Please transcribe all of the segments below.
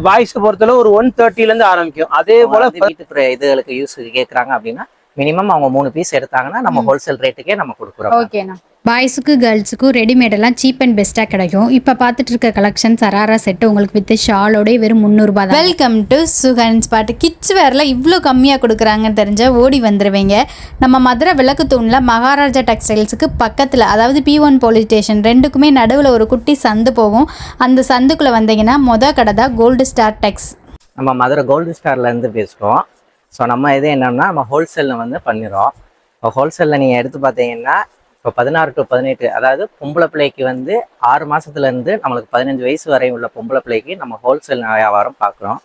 Boys பொறுத்தல ஒரு 130ல இருந்து ஆரம்பிக்கும். அதே போல வீட்டு இதுகளுக்கு யூஸ் கேக்குறாங்க அப்படின்னா மினிமம் அவங்க 3 பீஸ் எடுத்தாங்கன்னா நம்ம ஹோல்சேல் ரேட்டுக்கே நம்ம கொடுக்குறோம். ஓகேண்ணா. பாய்ஸுக்கு கேர்ள்ஸுக்கும் ரெடிமேட் எல்லாம் சீப் அண்ட் பெஸ்ட்டாக கிடைக்கும். இப்போ பார்த்துட்டு இருக்க கலெக்ஷன் சராரா செட்டு உங்களுக்கு வித் ஷாலோட வெறும் 300 தான். Welcome to Sugan spot. Kids வேரில் இவ்வளோ கம்மியாக கொடுக்குறாங்கன்னு தெரிஞ்ச ஓடி வந்துடுவீங்க. நம்ம மதுரை விளக்கு தூணில் மகாராஜா டெக்ஸ்டைல்ஸுக்கு பக்கத்தில், அதாவது P1 போலீஸ் ஸ்டேஷன் ரெண்டுக்குமே நடுவில் ஒரு குட்டி சந்து போகும். அந்த சந்துக்குள்ளே வந்தீங்கன்னா கடை தான் கோல்டு ஸ்டார் டெக்ஸ். நம்ம மதுரை கோல்டு ஸ்டார்லேருந்து பேசுகிறோம். ஸோ நம்ம இது என்னன்னா நம்ம ஹோல்சேலில் வந்து பண்ணிடுறோம். இப்போ ஹோல்சேலில் நீங்கள் எடுத்து பார்த்தீங்கன்னா இப்போ 16 to 18, அதாவது பொம்பளை பிள்ளைக்கு வந்து 6 மாதத்துலேருந்து நம்மளுக்கு 15 வயசு வரை உள்ள பொம்பளை பிள்ளைக்கு நம்ம ஹோல்சேல் வியாபாரம் பார்க்குறோம்.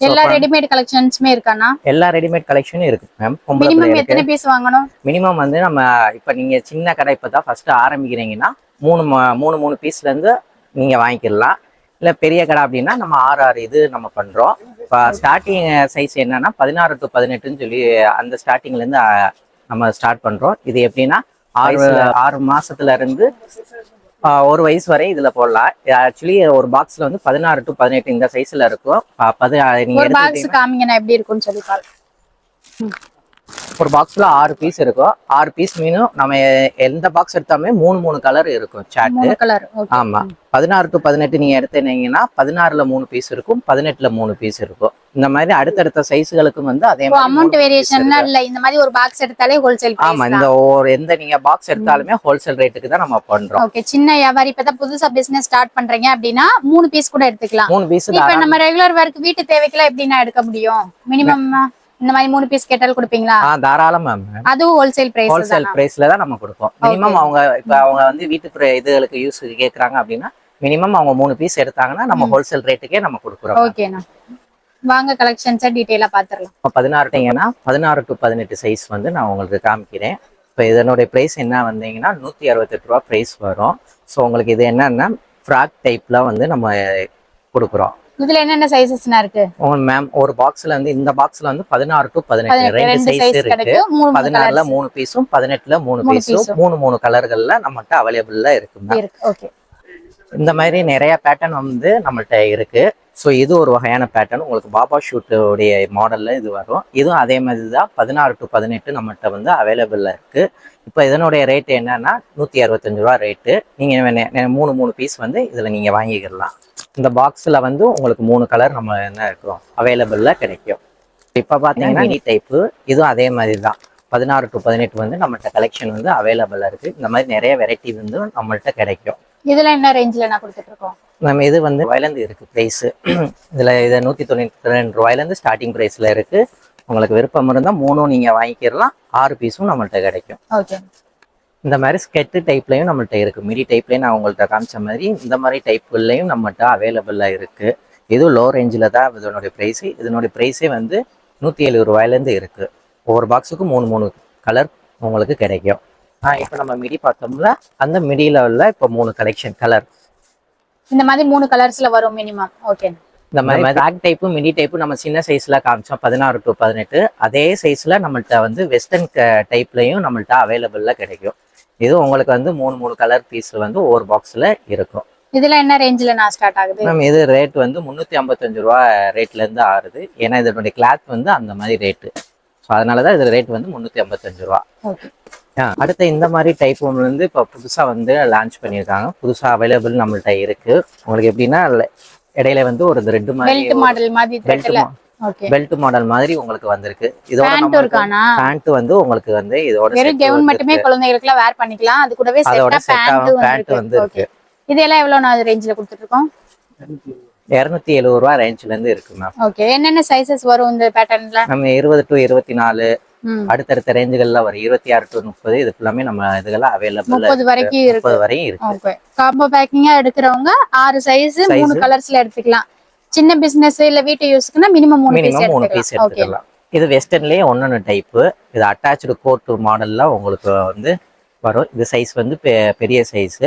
எல்லா ரெடிமேட் கலெக்ஷன்ஸுமே இருக்கானா? எல்லா ரெடிமேட் கலெக்ஷனும் இருக்கு மேம். மினிமம் எத்தனை பீஸ் வாங்கணும்? மினிமம் வந்து நம்ம இப்போ நீங்கள் சின்ன கடை இப்போ தான் ஃபஸ்ட்டு ஆரம்பிக்கிறீங்கன்னா 3 பீஸ்லேருந்து நீங்கள் வாங்கிக்கலாம். இல்லை பெரிய கடை அப்படின்னா நம்ம 6 இது நம்ம பண்ணுறோம். இப்போ ஸ்டார்டிங் சைஸ் என்னன்னா 16 to 18ன்னு சொல்லி அந்த ஸ்டார்டிங்லேருந்து நம்ம ஸ்டார்ட் பண்ணுறோம். இது எப்படின்னா 6 மாசத்துல இருந்து 1 வயசு வரை இதுல போடலாம். ஆக்சுவலி ஒரு பாக்ஸ்ல வந்து 16 to 18 இந்த சைஸ்ல இருக்கும். ஒரு பாக்ஸ் காமிங்கனா எப்படி இருக்கும்னு சொல்லி பாருங்க. ஒரு பாக்ஸ்ல 6 பீஸ் இருக்கும். 6 பீஸ் மீனும் நம்ம எந்த பாக்ஸ் எடுத்தாலுமே 3 கலர் இருக்கும் சாட். ஆமா, 16 to 18 நீங்க எடுத்தீங்கன்னா 16ல 3 பீஸ் இருக்கும், 18ல 3 பீஸ் இருக்கும். இந்த மாதிரி அடுத்தடுத்த சைஸ்களுக்கும் வந்து அதே மாதிரி அமௌண்ட் வேரியேஷன் இல்ல. இந்த மாதிரி ஒரு பாக்ஸ் எடுத்தாலே ஹோல்சேல் பிரைஸ். ஆமா, இந்த எந்த நீங்க பாக்ஸ் எடுத்தாலுமே ஹோல்சேல் ரேட்டுக்கு தான் நம்ம பண்றோம். ஓகே. சின்ன வியாபாரி இப்பதான் புதுசா பிசினஸ் ஸ்டார்ட் பண்றீங்க அப்படின்னா 3 பீஸ் கூட எடுத்துக்கலாம். 3 பீஸ் இப்ப நம்ம ரெகுலர் வர்க் வீட்டு தேவைக்கெல்லாம் எப்படின்னா எடுக்க முடியும்? மினிமம் இந்த மாதிரி 3 பீஸ் கேட்டாலும் கொடுப்பீங்களா? தாராளம் மேம். அதுவும் ஹோல்சேல் பிரைஸ். ஹோல்சேல் பிரைஸ்ல தான் நம்ம கொடுப்போம். மினிமம் அவங்க இப்ப அவங்க வந்து வீட்டு இதுகளுக்கு யூஸ் கேக்குறாங்க அப்படின்னா மினிமம் அவங்க 3 பீஸ் எடுத்தாங்கன்னா நம்ம ஹோல்சேல் ரேட்டுக்கே நம்ம கொடுக்குறோம். ஓகேண்ணா, வாங்க கலெக்ஷன்ஸை டீட்டெயிலாக பார்த்துடலாம். 16 to 18 சைஸ் வந்து நான் உங்களுக்கு காமிக்கிறேன். இப்போ இதனுடைய ப்ரைஸ் என்ன வந்தீங்கன்னா 168 ரூபா ப்ரைஸ் வரும். ஸோ உங்களுக்கு இது என்னன்னா ஃப்ராக் டைப்ல வந்து நம்ம கொடுக்குறோம். இதுல என்னென்ன சைஸஸ்னா இருக்கு மேம்? ஒரு பாக்ஸ்ல வந்து இந்த பாக்ஸ்ல வந்து 16 to 18 ரெண்டு சைஸ் இருக்கு. 16ல 3 பீஸும் 18ல 3 பீஸும் 3 கலர்கள்ல நம்மகிட்ட அவைலபிளா இருக்கு. இந்த மாதிரி நிறைய பேட்டர்ன் வந்து நம்மள்ட்ட இருக்கு. ஸோ இது ஒரு வகையான பேட்டர்ன். உங்களுக்கு பாபா ஷூட்டுடைய மாடல்ல இது வரும். இதுவும் அதே மாதிரி தான் 16 to 18 நம்மகிட்ட வந்து அவைலபிளா இருக்கு. இப்போ இதனுடைய ரேட் என்னன்னா 165 ரூபா ரேட்டு. நீங்க 3 பீஸ் வந்து இதுல நீங்க வாங்கிக்கலாம். இந்த பாக்ஸ்ல வந்து உங்களுக்கு 3 கலர் நம்ம என்ன இருக்கும் அவைலபிளா கிடைக்கும். இப்ப பாத்தீங்கன்னா மினி டைப்பு, இதுவும் அதே மாதிரி தான் 16 to 18 வந்து நம்மள்ட்ட கலெக்ஷன் வந்து அவைலபிளா இருக்கு. இந்த மாதிரி நிறைய வெரைட்டி வந்து நம்மள்ட்ட கிடைக்கும். இதுல என்ன ரேஞ்சில நான் கொடுத்துட்டு இருக்கோம்? நம்ம இது வந்து ரூபாயிலேருந்து இருக்கு ப்ரைஸ். இதுல இது 192 ரூபாயிலேருந்து ஸ்டார்டிங் ப்ரைஸ்ல இருக்கு. உங்களுக்கு விருப்பம் இருந்தால் 3 நீங்க வாங்கிக்கலாம். 6 பீஸும் நம்மள்ட்ட கிடைக்கும். ஓகே. இந்த மாதிரி ஸ்கெட்டு டைப்லையும் நம்மள்ட்ட இருக்கு. மிடி டைப்லையும் நான் உங்கள்கிட்ட காமிச்ச மாதிரி இந்த மாதிரி டைப்புலையும் நம்மகிட்ட அவைலபிளா இருக்கு. இதுவும் லோ ரேஞ்சில் தான் இதனுடைய ப்ரைஸ். இதனுடைய ப்ரைஸே வந்து 170 ரூபாயிலேருந்து இருக்கு. ஒவ்வொரு பாக்ஸுக்கும் 3 கலர் உங்களுக்கு கிடைக்கும். இப்போ நம்ம மிடி பார்த்தோம்ல, அந்த மிடி லெவலில் இப்போ 3 கலெக்ஷன் கலர் இந்த மாதிரி 3 கலர்ஸ்ல வரும் மினிமம். ஓகே. இந்த மாதிரி பேக் டைப்பு மிடி டைப்பு நம்ம சின்ன சைஸ்ல காமிச்சோம் 16 to 18. அதே சைஸ்ல நம்மள்ட்ட வந்து வெஸ்டர்ன் டைப்லையும் நம்மள்ட்ட அவைலபிளா கிடைக்கும். இது உங்களுக்கு வந்து 3 கலர் பீஸ் வந்து ஒவ்வொரு பாக்ஸ்ல இருக்கும். இதுல என்ன ரேஞ்சில நான் ஸ்டார்ட் ஆகுது மேம்? இது ரேட் வந்து 355 ரூபா ரேட்ல இருந்து ஆறுது. ஏன்னா இதனுடைய கிளாத் வந்து அந்த மாதிரி ரேட்டு. ஸோ அதனாலதான் இது ரேட் வந்து 355 ரூபா. அடுத்த இந்த மாதிரி டைப் வந்து இப்போ புதுசா வந்து லான்ச் பண்ணியிருக்காங்க. புதுசா அவைலபிள் நம்மள்ட்ட இருக்கு. உங்களுக்கு எப்படின்னா இடையில வந்து ஒரு ரெட் பெல்ட் மாடல் மாதிரி உங்களுக்கு வந்திருக்கு. இதோட பேண்ட் வந்து உங்களுக்கு வந்து இதோட கவுன் மட்டுமே குழந்தைகளுக்கு எல்லாம் வேர் பண்ணிக்கலாம். அது கூடவே பேண்ட் வந்து இருக்கு. இதெல்லாம் எவ்வளவு ரேஞ்சில கொடுத்துட்டு இருக்கோம்? 270 ரூபா ரேஞ்ச்ல இருந்து இருக்கு மேம். ஓகே. என்னென்ன சைஸஸ் வரும் இந்த பேட்டர்ன்ல? நம்ம 20 to 24 அடுத்தடுத்த ரேஞ்சுகள்ல வரும். 26 to 30 இது எல்லாமே நம்ம இதுகெல்லாம் அவைலபிள் 30 வரைக்கும் இருக்கு. ஓகே. காம்போ பேக்கிங்கா எடுக்கிறவங்க 6 சைஸ் 3 கலர்ஸ்ல எடுத்துக்கலாம். சின்ன பிசினஸ் இல்ல வீட்டு யூஸ்க்குனா மினிமம் 3 பீஸ் எடுத்துக்கலாம். இது வெஸ்டர்ன்லயே ஒன்னொன்னு டைப். இது அட்டாச்டு கோட் மாடல்ல உங்களுக்கு வந்து வரும். இது சைஸ் வந்து பெரிய சைஸ்.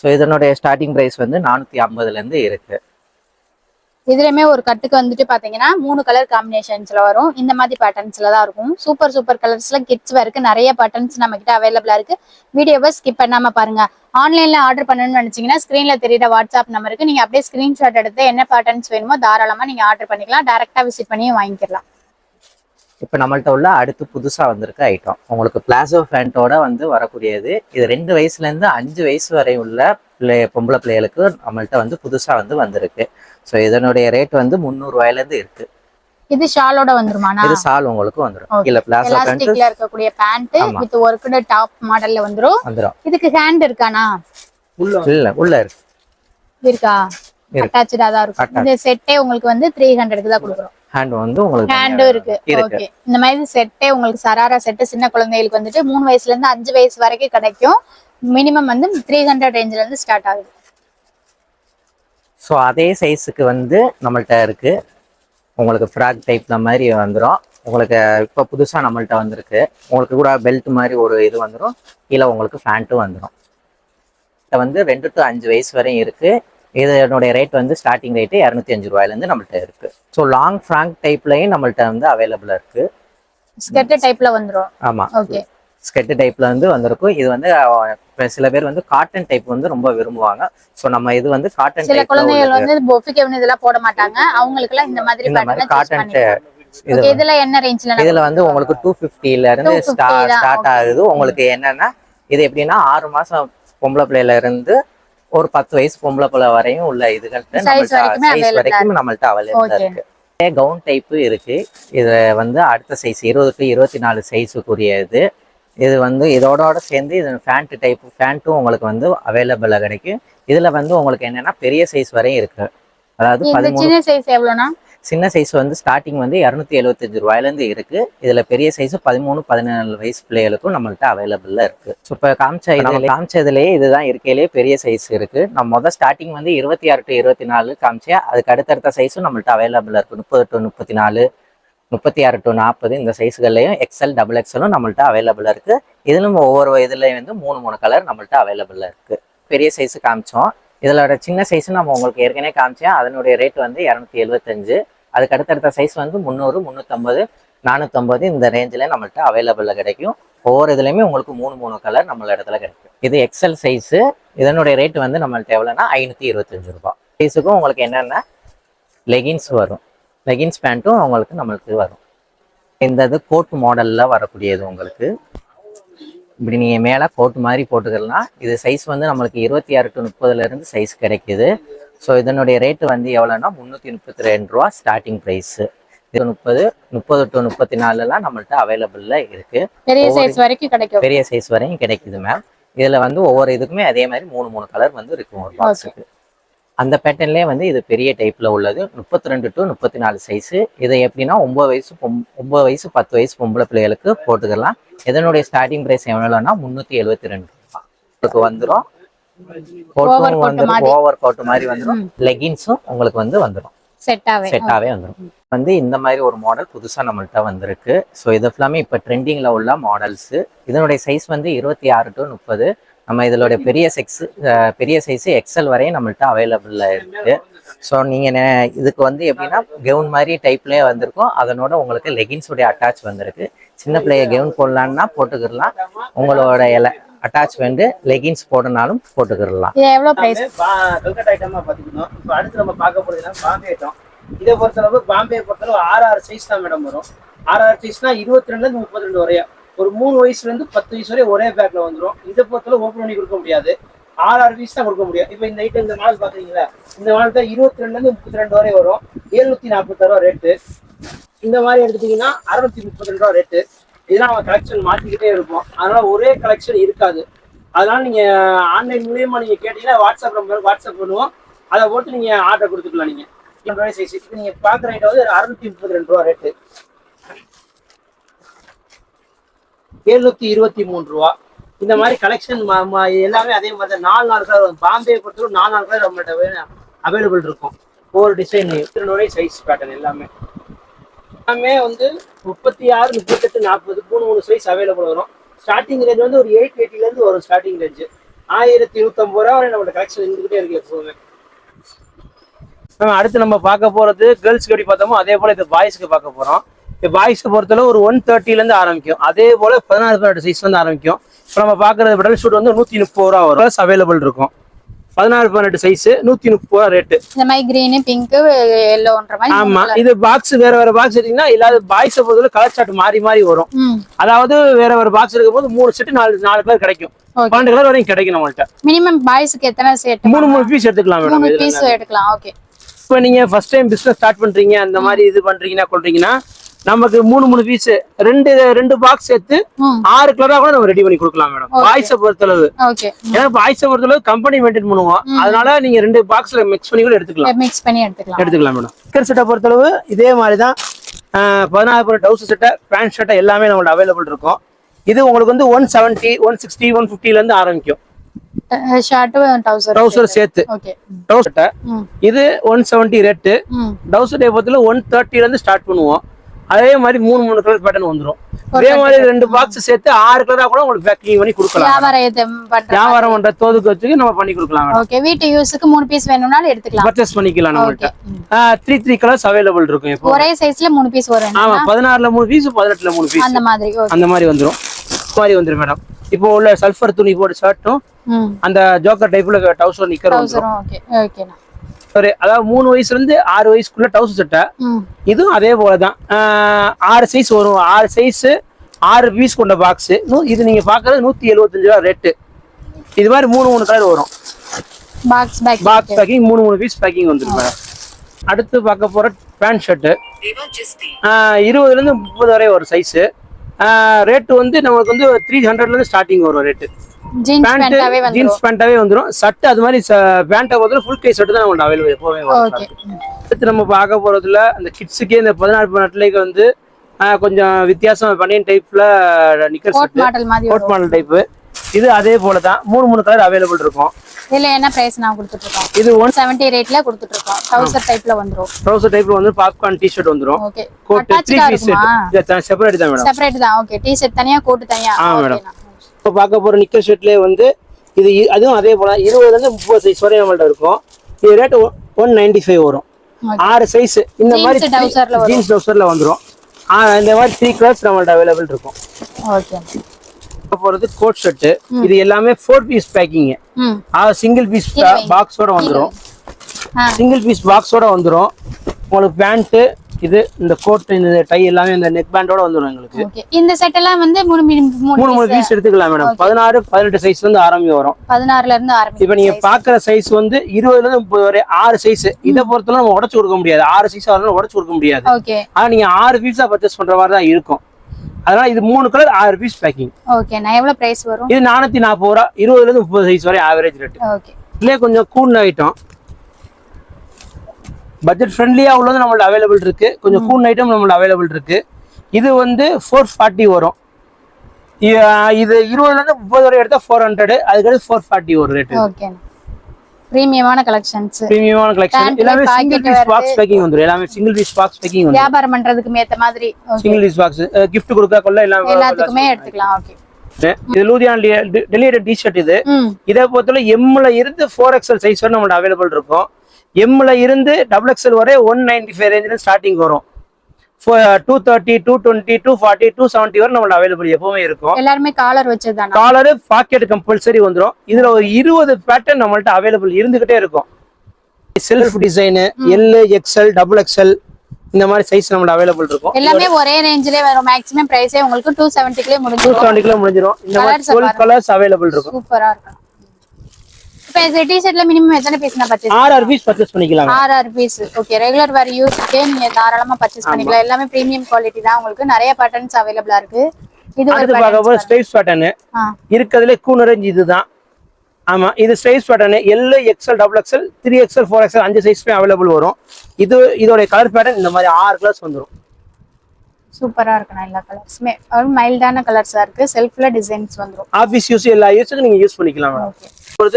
ஸோ இதனுடைய ஸ்டார்டிங் பிரைஸ் வந்து 450ல இருந்து இருக்கு. இதுலயுமே ஒரு கட்டுக்கு வந்துட்டு பாத்தீங்கன்னா 3 கலர் காம்பினேஷன்ஸ்ல வரும். இந்த மாதிரி பேட்டர்ன்ஸ்ல தான் இருக்கும். சூப்பர் சூப்பர் கலர்ஸ்ல கிட்ஸ் வேருக்கு நிறைய பேட்டர்ன்ஸ் நம்ம கிட்ட அவைலபிளா இருக்கு. வீடியோவை ஸ்கிப் பண்ணாம பாருங்க. ஆன்லைன்ல ஆர்டர் பண்ணணும்னு நினைச்சீங்கன்னா ஸ்கிரீன்ல தெரியுற வாட்ஸ்அப் நம்பருக்கு நீங்க அப்படியே ஸ்கிரீன்ஷாட் எடுத்து என்ன பேட்டர்ன்ஸ் வேணுமோ தாராளமா நீங்க ஆர்டர் பண்ணிக்கலாம். டைரக்டா விசிட் பண்ணி வாங்கிக்கலாம். இப்போ நம்மள்ட்ட உள்ள அடுத்து புதுசா வந்திருக்க ஐட்டம் உங்களுக்கு பிளாசோ பேண்டோட வந்து வரக்கூடியது. இது 2 வயசுல இருந்து 5 வயசு வரை உள்ள பொம்பளை பிள்ளைகளுக்கு நம்மள்ட்ட வந்து புதுசா வந்திருக்கு. ஸோ இதனுடைய ரேட் வந்து 300 ரூபாயில இருந்து இருக்கு. இது ஷாலோட வந்துருமானா? இது ஷால் உங்களுக்கு வந்துரும். இல்ல பிளாசோ பேண்ட் எலாஸ்டிக்ல இருக்கக்கூடிய பேண்ட் வித் ஒர்க்டு டாப் மாடல்ல வந்துரும். இதுக்கு ஹேண்ட் இருக்கானா? உள்ள இருக்கு. இருக்கா? அட்டாச்டா தான் இருக்கும். இந்த செட்டே உங்களுக்கு வந்து 300க்கு தான் கொடுக்குறோம். ஹேண்ட் வந்து உங்களுக்கு ஹேண்டும் இருக்கு. ஓகே. இந்த மாதிரி செட்டே உங்களுக்கு சராரா செட் சின்ன குழந்தைகளுக்கு வந்துட்டு 3 வயசுல இருந்து 5 வயசு வரைக்கும் கிடைக்கும். மினிமம் வந்து 300 ரேஞ்சில இருந்து ஸ்டார்ட் ஆகுது. ஸோ அதே சைஸுக்கு வந்து நம்மள்ட்ட இருக்கு. உங்களுக்கு ஃப்ராக் டைப்ல மாதிரி வந்துடும். உங்களுக்கு இப்போ புதுசாக நம்மள்ட்ட வந்திருக்கு. உங்களுக்கு கூட பெல்ட் மாதிரி ஒரு இது வந்துடும். கீழே உங்களுக்கு பேண்ட்டும் வந்துடும். இதை வந்து 2 to 5 வயசு வரையும் இருக்கு. இதனுடைய ரேட் வந்து ஸ்டார்டிங் ரேட்டு 205 ரூபாயிலேருந்து நம்மள்ட்ட இருக்கு. ஸோ லாங் ஃப்ராக் டைப்லையும் நம்மள்ட்ட வந்து அவைலபிளா இருக்கு. ஸ்கர்ட் டைப்ல வந்துடும். ஆமா. ஓகே. ஸ்கர்ட் டைப்ல வந்து வந்திருக்கும். இது வந்து சில பேர் வந்து காட்டன் டைப் வந்து ரொம்ப விரும்புவாங்க. ஸோ நம்ம இது வந்து காட்டன் சில குழந்தைகள் வந்து பொஃபிகேவன் இதெல்லாம் போட மாட்டாங்க. அவங்களுக்குலாம் இந்த மாதிரி காட்டன் இதுல என்ன ரேஞ்ச்ல? இதுல வந்து உங்களுக்கு 250ல இருந்து ஸ்டார்ட் ஆகுது. உங்களுக்கு என்னன்னா இது எப்படின்னா 6 மாசம் பொம்பளை பிள்ளையில இருந்து ஒரு 10 வயசு பொம்பளை பிள்ளை வரையும் உள்ள இதுகள்ட்ட சைஸ் வரைக்கும் நம்மள்ட்ட அவைலபிளா இருக்கு. கவுன் டைப்பு இருக்கு. இது வந்து அடுத்த சைஸ் 20 to 24 சைஸுக்குரியது. இது வந்து இதோட சேர்ந்து இது பேண்ட்டும் உங்களுக்கு வந்து அவைலபிளா கிடைக்கும். இதுல வந்து உங்களுக்கு என்னன்னா பெரிய சைஸ் வரையும் இருக்கு. அதாவது 13. சின்ன சைஸ் எவ்வளவுனா? சின்ன சைஸ் வந்து ஸ்டார்டிங் வந்து 275 ரூபாயில இருந்து இருக்கு. இதுல பெரிய சைஸ் 13, 14 வயசு பிள்ளைகளுக்கும் நம்மள்ட்ட அவைலபிளா இருக்கு. ஸோ இப்போ காமிச்சதுலேயே இதுதான் இருக்கையிலேயே பெரிய சைஸ் இருக்கு. நம்ம ஸ்டார்டிங் வந்து 26 to 24 காமிச்சேன். அதுக்கு அடுத்தடுத்த சைஸும் நம்மள்ட்ட அவைலபிளா இருக்கு. 30 to 34, 36 to 40 இந்த சைஸ்கள்லையும் XL, XXL நம்மள்ட்ட அவைலபிளா இருக்கு. இதுலும் ஒவ்வொரு இதுலயும் வந்து 3 கலர் நம்மள்ட்ட அவைலபிளா இருக்கு. பெரிய சைஸ் காமிச்சோம். இதோட சின்ன சைஸ் நம்ம உங்களுக்கு ஏற்கனவே காமிச்சேன். அதனுடைய ரேட் வந்து 275. அதுக்கு அடுத்தடுத்த சைஸ் வந்து 300, 350, 450 இந்த ரேஞ்சில் நம்மள்ட்ட அவைலபிளாக கிடைக்கும். ஒவ்வொரு இதுலையுமே உங்களுக்கு 3 கலர் நம்மள இடத்துல கிடைக்கும். இது XL சைஸு. இதனுடைய ரேட் வந்து நம்மள்ட்ட எவ்வளோனா 525 ரூபா. சைஸுக்கும் உங்களுக்கு என்னென்ன லெகின்ஸ் வரும். லெகின்ஸ் பேண்ட்டும் உங்களுக்கு நம்மளுக்கு வரும். இந்த இது கோட் மாடலில் வரக்கூடியது உங்களுக்கு. இப்படி நீங்கள் மேலே கோட் மாதிரி போட்டுக்கலாம். இது சைஸ் வந்து நம்மளுக்கு 26 to 30ல இருந்து சைஸ் கிடைக்குது. ஸோ இதனுடைய ரேட்டு வந்து எவ்வளோன்னா 332 ரூபா ஸ்டார்டிங் ப்ரைஸு. இது 30 to 34லாம் நம்மள்ட்ட அவைலபிளில் இருக்கு. பெரிய சைஸ் வரைக்கும் கிடைக்கும். பெரிய சைஸ் வரையும் கிடைக்குது மேம். இதில் வந்து ஒவ்வொரு இதுக்குமே அதே மாதிரி 3 கலர் வந்து இருக்கும் ஒரு பாக்ஸுக்கு. அந்த பேட்டர்ன்லேயே வந்து இது பெரிய டைப்பில் உள்ளது. 32 to 34 சைஸு. இதை எப்படின்னா 9 வயசு 10 வயசு பொம்பளை பிள்ளைகளுக்கு போட்டுக்கலாம். இதனுடைய ஸ்டார்டிங் ப்ரைஸ் எவ்வளோன்னா 372 ரூபா உங்களுக்கு வந்துடும். கோட்டும் வந்துடும், ஓவர் கோட்டு மாதிரி வந்துடும். லெகின்ஸும் உங்களுக்கு வந்து வந்துடும். செட்டாவே வந்துடும். வந்து இந்த மாதிரி ஒரு மாடல் புதுசாக நம்மள்ட்ட வந்திருக்கு. ஸோ இது எல்லாமே இப்போ ட்ரெண்டிங்கில் உள்ள மாடல்ஸு. இதனுடைய சைஸ் வந்து 26 to 30. நம்ம இதோடைய பெரிய சைஸு XL வரையும் நம்மள்ட்ட அவைலபிளில் இருக்குது. ஸோ நீங்கள் இதுக்கு வந்து எப்படின்னா கவுன் மாதிரி டைப்லேயே வந்திருக்கும். அதனோட உங்களுக்கு லெகின்ஸுடைய அட்டாச் வந்திருக்கு. சின்ன பிள்ளைய கவுன் போடலான்னா போட்டுக்கிடலாம். உங்களோட அட்டாச்மெண்ட் லெகின்ஸ் போடனாலும் போட்டுக்கிடலாம். எவ்வளோ பிரைஸ்? ஐட்டமாக பார்த்துக்கணும். இப்போ அடுத்து நம்ம பார்க்க போகிறதுனா பாம்பே ஐட்டம். இதை பொறுத்தளவு பாம்பே பொறுத்தளவு 6 சைஸ் தான் மேடம் வரும். 6 சைஸ்னா 22லேருந்து 32 வரையா. ஒரு 3 வயசுலேருந்து 10 வயசு வரை ஒரே பேக்கில் வந்துடும். இதை பொறுத்தளவு ஓப்பன் பண்ணி கொடுக்க முடியாது. 6 பீஸ் தான் கொடுக்க முடியும். இப்போ இந்த ஐட்டம் இந்த மாடல் பார்க்குறீங்களா? இந்த மாடல் தான் 22லேருந்து 32 வரை வரும். 746 ரூபா ரேட்டு. இந்த மாதிரி எடுத்துட்டீங்கன்னா 632 ரூபா ரேட்டு. இதெல்லாம் நம்ம கலெக்ஷன் மாற்றிக்கிட்டே இருப்போம். அதனால ஒரே கலெக்ஷன் இருக்காது. அதனால நீங்கள் ஆன்லைன் மூலியமாக நீங்கள் கேட்டீங்கன்னா வாட்ஸ்அப் பண்ணுவோம். அதை போட்டு நீங்கள் ஆர்டர் கொடுத்துக்கலாம். நீங்கள் 2 சைஸ் இது நீங்கள் பார்க்குற ஐட்டம் வந்து 632 ரூபா ரேட்டு. 723 ரூபா. இந்த மாதிரி கலெக்ஷன் எல்லாமே அதே மாதிரி தான். 4 கலர் வரும். பாம்பே பொறுத்தவரை 4 கலர் நம்மள்கிட்ட அவைலபிள் இருக்கும். ஒவ்வொரு டிசைன் 2 சைஸ் பேட்டர்ன் எல்லாமே வந்து 36, 38, 40 3 சைஸ் அவைலபிள் வரும். ஸ்டார்டிங் ரேஞ்ச் வந்து ஒரு 880லேருந்து வரும். ஸ்டார்டிங் ரேஞ்சு 1150 ரூபா வரை நம்மளோட கலெக்ஷன் இருந்துகிட்டே இருக்கு எப்போதுமே. அடுத்து நம்ம பார்க்க போறது கேர்ள்ஸ்க்கு எப்படி பார்த்தோமோ அதே போல இது பாய்ஸ்க்கு பார்க்க போறோம். இப்போ பாய்ஸ்க்கு பொறுத்தளவு ஒரு 130 இருந்து ஆரம்பிக்கும். அதே போல 16-18 சைஸ்ல இருந்து ஆரம்பிக்கும். இப்போ நம்ம பாக்குறது பெடல் ஷூட் வந்து 130 ரூபா வரும். அவைலபிள் இருக்கும். 16-18 சைஸ் 130 ரூபா ரேட்டு. இந்த மாதிரி கிரீன் பிங்க் எல்லோன்ற மாதிரி. ஆமா, இது பாக்ஸ் வேற வேற பாக்ஸ் எடுத்தீங்கன்னா இல்லாத பாய்ஸ் பொறுத்தவரை கலர் சார்ட் மாறி மாறி வரும். அதாவது வேற வேற பாக்ஸ் இருக்கும்போது 3 செட் 4 கலர் கிடைக்கும். 12 கலர் வரைக்கும் கிடைக்கும் நம்மள்ட்ட. மினிமம் பாய்ஸ்க்கு எத்தனை செட்? 3 பீஸ் எடுத்துக்கலாம் மேடம். 3 பீஸ் எடுக்கலாம். ஓகே. இப்போ நீங்க ஃபர்ஸ்ட் டைம் பிசினஸ் ஸ்டார்ட் பண்றீங்க அந்த மாதிரி இது பண்றீங்கன்னா கொள்றீங்கன்னா நமக்கு 3 பீஸ் ரெண்டு பாக்ஸ் எடுத்து 6 கலரா கூட நம்ம ரெடி பண்ணி கொடுக்கலாம் மேடம். பாய்ஸை பொறுத்தளவு. ஏன்னா பாய்ஸை பொறுத்தளவு கம்பெனி மெயின்டைன் பண்ணுவோம். அதனால நீங்க 2 பாக்ஸ்ல மிக்ஸ் பண்ணி கூட எடுத்துக்கலாம் மேடம். ஸ்டிக்கர் செட்டை பொறுத்தளவு இதே மாதிரிதான் 16 டவுசர் செட்டை பேண்ட் ஷர்ட்டை எல்லாமே நம்மள்ட்ட அவைலபிள் இருக்கும். இது உங்களுக்கு வந்து 170 160 150 இருந்து ஆரம்பிக்கும். டவுசர் சேர்த்து டவுசர் இது 170 ரேட்டு. டவுசர் பொறுத்தல 130 இருந்து ஸ்டார்ட் பண்ணுவோம். அதே மாதிரி 3 கலர் பேட்டர்ன் வந்துடும். அதே மாதிரி 2 பாக்ஸ் சேர்த்து 6 கலரா கூட உங்களுக்கு பேக்கிங் பண்ணி கொடுக்கலாம். வியாபாரம் பண்ற தோதுக்கு வச்சு நம்ம பண்ணி கொடுக்கலாம். ஓகே. வீட்டு யூஸ்க்கு 3 பீஸ் வேணும்னாலும் எடுத்துக்கலாம். பர்ச்சேஸ் பண்ணிக்கலாம். நம்மள்ட்ட 3 கலர்ஸ் அவைலபிள் இருக்கும். இப்போ ஒரே சைஸ்ல 3 பீஸ் வரும். ஆமா, 16ல 3 பீஸ் 18ல 3 பீஸ் அந்த மாதிரி வந்துரும். மேடம் இப்போ உள்ள சல்ஃபர் துணி போட்டு ஷர்ட்டும் அந்த ஜோக்கர் டைப்ல டவுசர் நிக்கர் வந்துரும். சரி, அதாவது 3 வயசுல இருந்து 6 வயசுக்குள்ள டவுசர் சட்டை. இதுவும் அதே போலதான் 6 சைஸ் வரும். 6 சைஸ் 6 பீஸ் கொண்ட பாக்ஸ். இது நீங்க பாக்குறது 175 ரூபா ரேட்டு. இது மாதிரி 3 கலர் வரும். பாக்ஸ் பேக்கிங் 3 பீஸ் பேக்கிங் வந்துரும் மேடம். அடுத்து பார்க்க போற பேண்ட் ஷர்ட் 20ல இருந்து 30 வரை ஒரு சைஸ். ரேட் வந்து நமக்கு வந்து 300ல இருந்து ஸ்டார்டிங் வரும் ரேட்டு. ஜீன்ஸ் பேண்டாவே வந்துடும். சட்டை அது மாதிரி பேண்டை பொறுத்தவரை ஃபுல் கை சட்டை தான் நம்மள்ட்ட அவைலபிள் எப்பவுமே வரும். அடுத்து நம்ம பார்க்க போறதுல அந்த கிட்ஸுக்கே இந்த 16-18 வந்து கொஞ்சம் வித்தியாசம் பனியன் டைப்ல நிக்கர் கோட் மாடல் டைப். இது அதே போல தான் 3 கலர் அவைலபிள் இருக்கும். இதுல என்ன பிரைஸ் நான் கொடுத்துட்டு இருக்கோம்? இது 170 ரேட்ல கொடுத்துட்டு இருக்கோம். ட்ரவுசர் டைப்ல வந்துரும். ட்ரவுசர் டைப்ல வந்து பாப்கார்ன் டி-ஷர்ட் வந்துரும். ஓகே. Coat 3 piece set. இது செப்பரேட் தான் மேடம். செப்பரேட் தான். ஓகே. டி-ஷர்ட் தனியா கோட் தனியா. மேடம். இப்போ பார்க்க போற நிக்கர் ஷர்ட்லயே வந்து இது அதுவும் அதே போல 20ல இருந்து 30 சைஸ் வரை நம்மள்ட்ட இருக்கும். இது ரேட் 195 வரும். 6 சைஸ் இந்த மாதிரி ஜீன்ஸ் ட்ரவுசர்ல வந்துரும். இந்த மாதிரி 3 கலர்ஸ் நம்மள்ட்ட அவைலபிள் இருக்கும். ஓகே. போறது கோட் ஷர்ட். இது எல்லாமே 4 பீஸ் பேக்கிங். சிங்கிள் பீஸ் பாக்ஸோட வந்துரும். சிங்கிள் பீஸ் பாக்ஸோட வந்துரும். உங்களுக்கு பேண்ட் இது இந்த கோட் இந்த டை எல்லாமே இந்த நெக் பேண்டோட வந்துரும் உங்களுக்கு. ஓகே. இந்த செட் எல்லாம் வந்து 3 பீஸ் எடுத்துக்கலாம் மேடம். 16-18 சைஸ்ல இருந்து ஆரம்பி வரும். 16ல இருந்து ஆரம்பி. இப்போ நீங்க பாக்குற சைஸ் வந்து 20ல இருந்து 30 வரை 6 சைஸ். இத பொறுத்தவரை நம்ம உடைச்சு கொடுக்க முடியாது. 6 சைஸ் வரணும் உடைச்சு கொடுக்க முடியாது. ஓகே. ஆனா நீங்க 6 பீஸா பர்ச்சேஸ் பண்ற மாதிரி தான் இருக்கும். அதனால இது 3 கலர் 6 பீஸ் பேக்கிங். ஓகே. நான் எவ்வளவு பிரைஸ் வரும்? இது 440 ரூபா. 20ல இருந்து 30 சைஸ் வரை ஆவரேஜ் ரேட். ஓகே. இதுல கொஞ்சம் கூன் ஐட்டம் பட்ஜெட் ஃப்ரெண்ட்லியா உள்ளது நம்மள்ட்ட அவைலபிள் இருக்கு. கொஞ்சம் கூன் ஐட்டம் நம்மள்ட்ட அவைலபிள் இருக்கு. இது வந்து 440 வரும். இது 20ல இருந்து 30 வரை எடுத்தா 400. அதுக்கு 440 ஒரு ரேட். ஓகே. பிரீமியமான கலெக்ஷன்ஸ். எல்லாமே சிங்கிள் பீஸ் பாக்ஸ் பேக்கிங் வந்துரும். எல்லாமே சிங்கிள் பீஸ் பாக்ஸ் பேக்கிங் வந்துரும். வியாபாரம் பண்றதுக்கு ஏத்த மாதிரி சிங்கிள் பீஸ் பாக்ஸ் gift கொடுக்க கொள்ள எல்லாத்துக்குமே எடுத்துக்கலாம். ஓகே. இது லூதியானா டெலிவரி டி-ஷர்ட். இதை பொறுத்தவரை எம்ல இருந்து 4XL சைஸ் வரை நம்மள்ட்ட அவைலபிள் இருக்கும். எம்ல இருந்து XXL வரை 195 ரேஞ்சில ஸ்டார்டிங் வரும். 230 220 240 270 வரை நம்மள்ட்ட அவைலபிள் எப்பவுமே இருக்கும். எல்லாருமே காலர் வச்சதுதானா? காலர் பாக்கெட் கம்பல்சரி வந்துரும். இதுல ஒரு 20 பேட்டர்ன் நம்மள்ட்ட அவைலபிள் இருந்துகிட்டே இருக்கும். Self design L XL XXL இந்த மாதிரி சைஸ் நம்மள்ட்ட அவைலபிள் இருக்கும். எல்லாமே ஒரே ரேஞ்சிலே வரும். மேக்ஸிமம் பிரைஸே உங்களுக்கு 270 முடிஞ்சிரும். 270 முடிஞ்சிரும். இந்த மாதிரி 12 கலர்ஸ் அவைலபிள் இருக்கும். சூப்பரா இருக்கும். இப்போ இந்த டி-ஷர்ட்ல மினிமம் எத்தனை பீஸ் நான் பர்சேஸ்? 6 பீஸ் பர்சேஸ் பண்ணிக்கலாம். 6 பீஸ். ஓகே. ரெகுலர் வேர் யூஸ்க்கு நீங்க தாராளமா பர்சேஸ் பண்ணிக்கலாம். எல்லாமே பிரீமியம் குவாலிட்டி தான். உங்களுக்கு நிறைய பேட்டர்ன்ஸ் அவைலபிளா இருக்கு. இது ஒரு பேட்டர்ன் ஸ்ட்ரைப்ஸ் பேட்டர்ன் இருக்குதுல கூன் ரேஞ்ச் இதுதான். ஆமா, இது stripes pattern L XL XXL 3XL 4XL 5 சைஸ்மே அவைலபிள் வரும். இதோட கலர் பேட்டர்ன் இந்த மாதிரி 6 கலர்ஸ் வந்துரும். சூப்பரா இருக்கு. எல்லா கலர்ஸ்மே ஒரு மைல்டான கலர்ஸா இருக்கு. செல்ஃப்ல டிசைன்ஸ் வந்துரும். ஆபீஸ் யூஸ் எல்லா யூஸ்க்கு நீங்க யூஸ் பண்ணிக்கலாம். ஓகே.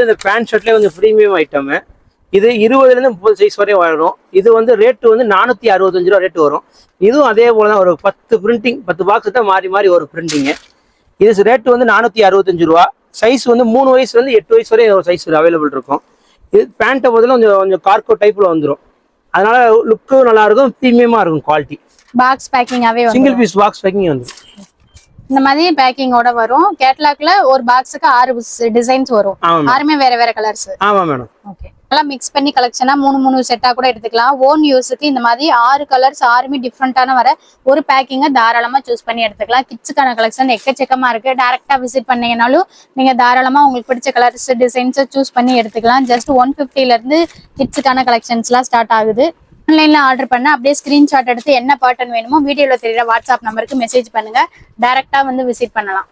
இந்த பேண்ட் ஷர்ட்லயே கொஞ்சம் பிரீமியம் ஐட்டம். இது 20ல இருந்து 30 சைஸ் வரை வரும். இது வந்து ரேட் வந்து 465 ரூபா ரேட் வரும். இதுவும் அதே போலதான் ஒரு 10 பிரிண்டிங் 10 பாக்ஸ் தான் மாறி மாறி ஒரு பிரிண்டிங். இது ரேட் வந்து 465 ரூபா. சைஸ் வந்து 3 வயசுல இருந்து 8 வயசு வரை ஒரு சைஸ் அவைலபிள் இருக்கும். இது பேண்ட்டை பொறுத்தவரை கொஞ்சம் கார்கோ டைப்ல வந்துடும். அதனால லுக்கும் நல்லா இருக்கும், ப்ரீமியமா இருக்கும் குவாலிட்டி. பாக்ஸ் பேக்கிங்காவே வரும். சிங்கிள் பீஸ் பாக்ஸ் பேக்கிங் வந்து இந்த மாதிரி பேக்கிங்கோட வரும். கேட்லாக்ல ஒரு பாக்ஸுக்கு 6 டிசைன்ஸ் வரும். ஆமா 6மே வேற வேற கலர்ஸ். ஆமா மேடம். ஓகே. எல்லாம் மிக்ஸ் பண்ணி கலெக்ஷனா 3 செட்டா கூட எடுத்துக்கலாம். ஓன் யூஸுக்கு இந்த மாதிரி 6 கலர்ஸ் 6மே டிஃப்ரெண்டான வர ஒரு பேக்கிங்கை தாராளமா சூஸ் பண்ணி எடுத்துக்கலாம். கிட்ஸுக்கான கலெக்ஷன் எக்கச்சக்கமா இருக்கு. டைரக்டா விசிட் பண்ணீங்கனாலும் நீங்க தாராளமா உங்களுக்கு பிடிச்ச கலர்ஸ் டிசைன்ஸை சூஸ் பண்ணி எடுத்துக்கலாம். ஜஸ்ட் 150ல இருந்து கிட்ஸுக்கான கலெக்ஷன்ஸ்லாம் ஸ்டார்ட் ஆகுது. ஆன்லைன்ல ஆர்டர் பண்ண அப்படியே ஸ்கிரீன்ஷாட் எடுத்து என்ன பேட்டர்ன் வேணுமோ வீடியோல தெரியுற வாட்ஸ்அப் நம்பருக்கு மெசேஜ் பண்ணுங்க. டைரக்டா வந்து விசிட் பண்ணலாம்.